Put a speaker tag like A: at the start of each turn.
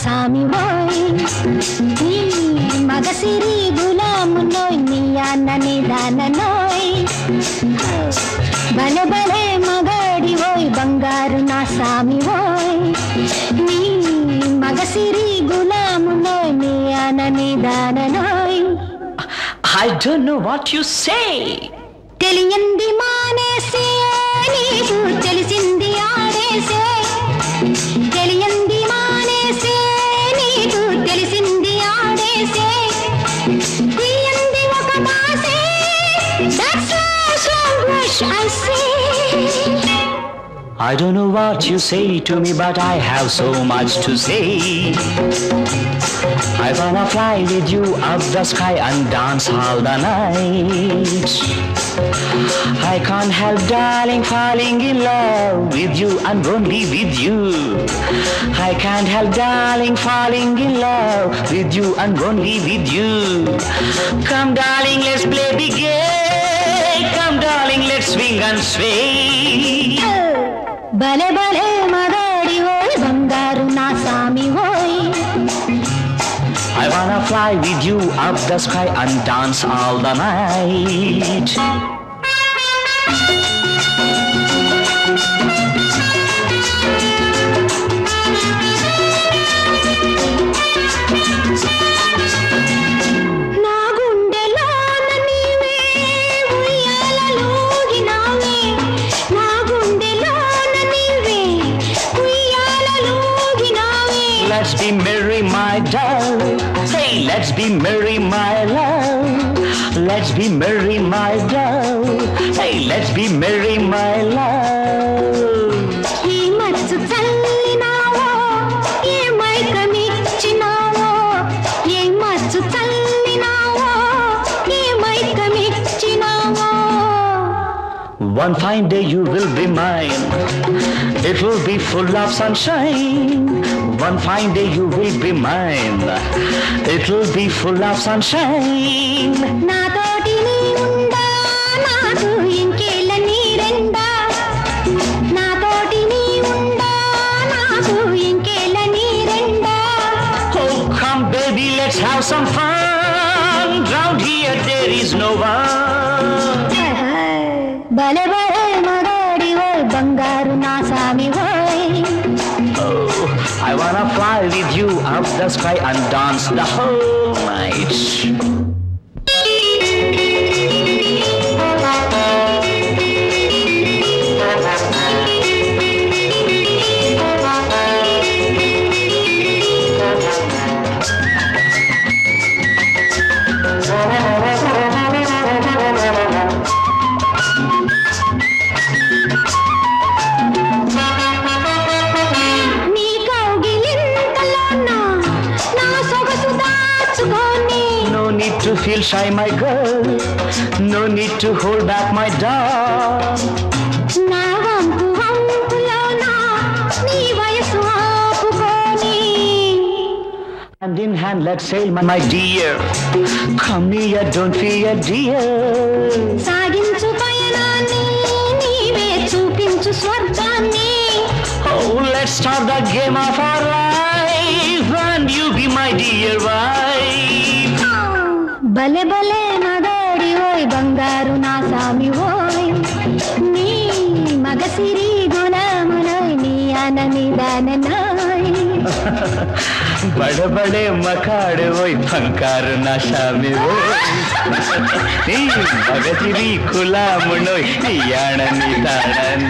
A: సామి ఓయ్ నీ మగసిరి గులాము నోయ్ నీ అన్న నిదాన నోయ్ భలే భలే మగాడి ఓయ్ బంగారు నా సామి ఓయ్ నీ మగసిరి గులాము నోయ్ నీ అన్న నిదాన నోయ్.
B: I don't know what you say.
A: తెలియంది మానేసే నీకు తెలిసింది ఆడేసే తెలియంది మానేసే నీకు తెలిసింది ఆడేసే తీయంది ఒక మాసే that's so much I say.
B: I don't know what you say to me, but I have so much to say. I wanna fly with you up the sky and dance all the night. I can't help, darling, falling in love with you and only with you. I can't help, darling, falling in love with you and only with you. Come, darling, let's play the game. Come, darling, let's swing and sway.
A: భలే భలే మగాడి ఓయ్ బంగారు నా సామి ఓయ్.
B: I wanna fly with you up the sky and dance all the night.
A: నా గుండెలోన నీవే ఉయ్యాలలోగినావే నా గుండెలోన నీవే ఉయ్యాలలోగినావే.
B: Let's be merry, my darling. Hey, let's be merry, my love. Let's be merry, my love. Hey, let's be merry, my love.
A: ఈ మచ్చు చల్లినావో ఏ మైకమిచ్చినావో ఏ మచ్చు చల్లినావో ఏ మైకమిచ్చినావో.
B: One fine day you will be mine. It will be full of sunshine. One fine day you will be mine. It will be full of sunshine.
A: నాతోటి నీ ఉండా నాకు ఇంకేళ్ళ నీరెండా నాతోటి నీ ఉండా నాకు ఇంకేళ్ళ నీరెండా.
B: Oh, come baby, let's have some fun. Round here there is no one.
A: భలే భలే మగాడి ఓయ్ బంగారు నా సామి ఓయ్.
B: Oh, I wanna fly with you up the sky and dance the whole night.
A: నీ కౌగిలింతలోన నా సొగసు దాచుకొని
B: No need to feel shy, my girl. No need to hold back, my dog.
A: నా వంపు వంపులోన నీ వయసు ఆపుకొని
B: Hand in hand, let's sail, my dear. Come near, don't fear, dear.
A: సాగించు పయనాన్ని నీవే చూపించు స్వర్గాన్ని.
B: Oh, let's start the game of our life, and you be my dear wife.
A: భలే భలే మగాడి ఓయ్ బంగారు నా సామి ఓయ్ నీ మగసిరి గులామునోయ్ నీ అననిదాననోయ్.
B: बड़े बड़े मकाड़े वही फंकार नशा में वो मगजिरी खुला मुनोय याण निदान